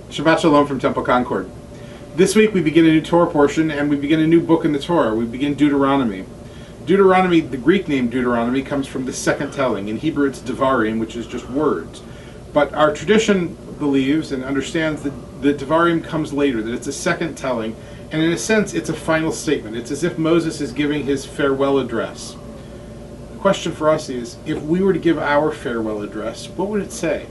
Shabbat Shalom from Temple Concord. This week we begin a new Torah portion and we begin a new book in the Torah. We begin Deuteronomy. Deuteronomy, the Greek name Deuteronomy, comes from the second telling. In Hebrew it's Devarim, which is just words. But our tradition believes and understands that the Devarim comes later, that it's a second telling, and in a sense it's a final statement. It's as if Moses is giving his farewell address. The question for us is, if we were to give our farewell address, what would it say?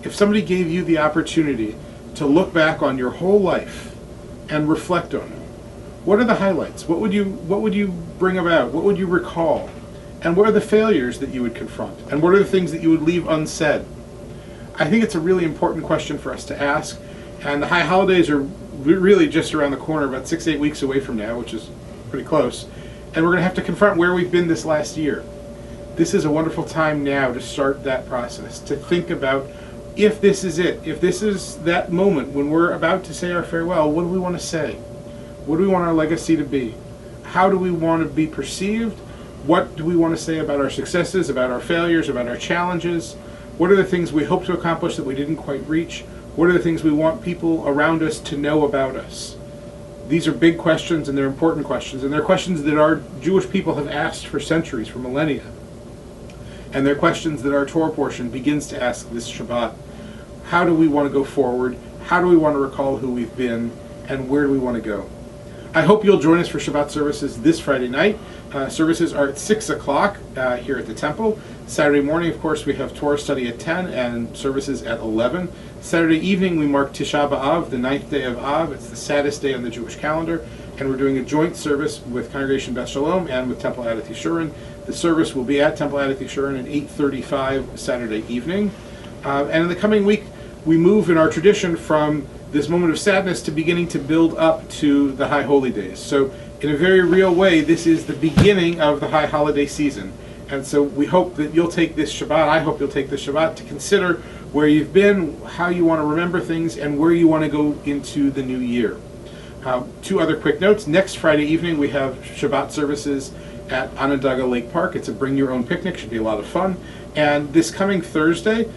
If somebody gave you the opportunity to look back on your whole life and reflect on it, what are the highlights? What would you bring about? What would you recall? And what are the failures that you would confront? And what are the things that you would leave unsaid? I think it's a really important question for us to ask. And the high holidays are really just around the corner, about 6 to 8 weeks away from now, which is pretty close. And we're going to have to confront where we've been this last year. This is a wonderful time now to start that process, to think about if this is it, if this is that moment when we're about to say our farewell, what do we want to say? What do we want our legacy to be? How do we want to be perceived? What do we want to say about our successes, about our failures, about our challenges? What are the things we hope to accomplish that we didn't quite reach? What are the things we want people around us to know about us? These are big questions and they're important questions, and they're questions that our Jewish people have asked for centuries, for millennia. And they're questions that our Torah portion begins to ask this Shabbat. How do we want to go forward? How do we want to recall who we've been? And where do we want to go? I hope you'll join us for Shabbat services this Friday night. Services are at 6 o'clock here at the temple. Saturday morning, of course, we have Torah study at 10 and services at 11. Saturday evening, we mark Tisha B'Av, the 9th day of Av. It's the saddest day on the Jewish calendar. And we're doing a joint service with Congregation Beth Shalom and with Temple Adath Yeshurun. The service will be at Temple Adath Yeshurun at 8:35 Saturday evening. And in the coming week, we move in our tradition from this moment of sadness to beginning to build up to the High Holy Days. So in a very real way, this is the beginning of the High Holiday season. And so we hope that you'll take this Shabbat, I hope you'll take this Shabbat to consider where you've been, how you want to remember things, and where you want to go into the new year. Two other quick notes. Next Friday evening, we have Shabbat services at Onondaga Lake Park. It's a bring your own picnic, should be a lot of fun. And this coming Thursday,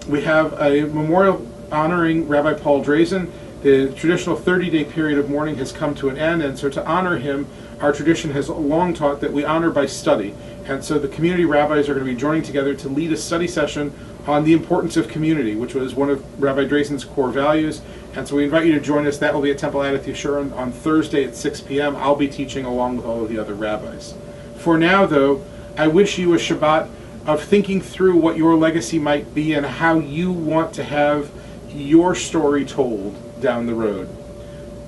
we have a memorial honoring Rabbi Paul Drazen. The traditional 30-day period of mourning has come to an end, and so to honor him, our tradition has long taught that we honor by study. And so the community rabbis are going to be joining together to lead a study session on the importance of community, which was one of Rabbi Drazen's core values. And so we invite you to join us. That will be at Temple Adath Yeshurun on Thursday at 6 p.m. I'll be teaching along with all of the other rabbis. For now, though, I wish you a Shabbat of thinking through what your legacy might be and how you want to have your story told down the road.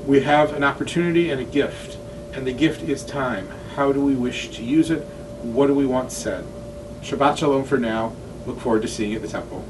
We have an opportunity and a gift, and the gift is time. How do we wish to use it? What do we want said? Shabbat Shalom for now. Look forward to seeing you at the temple.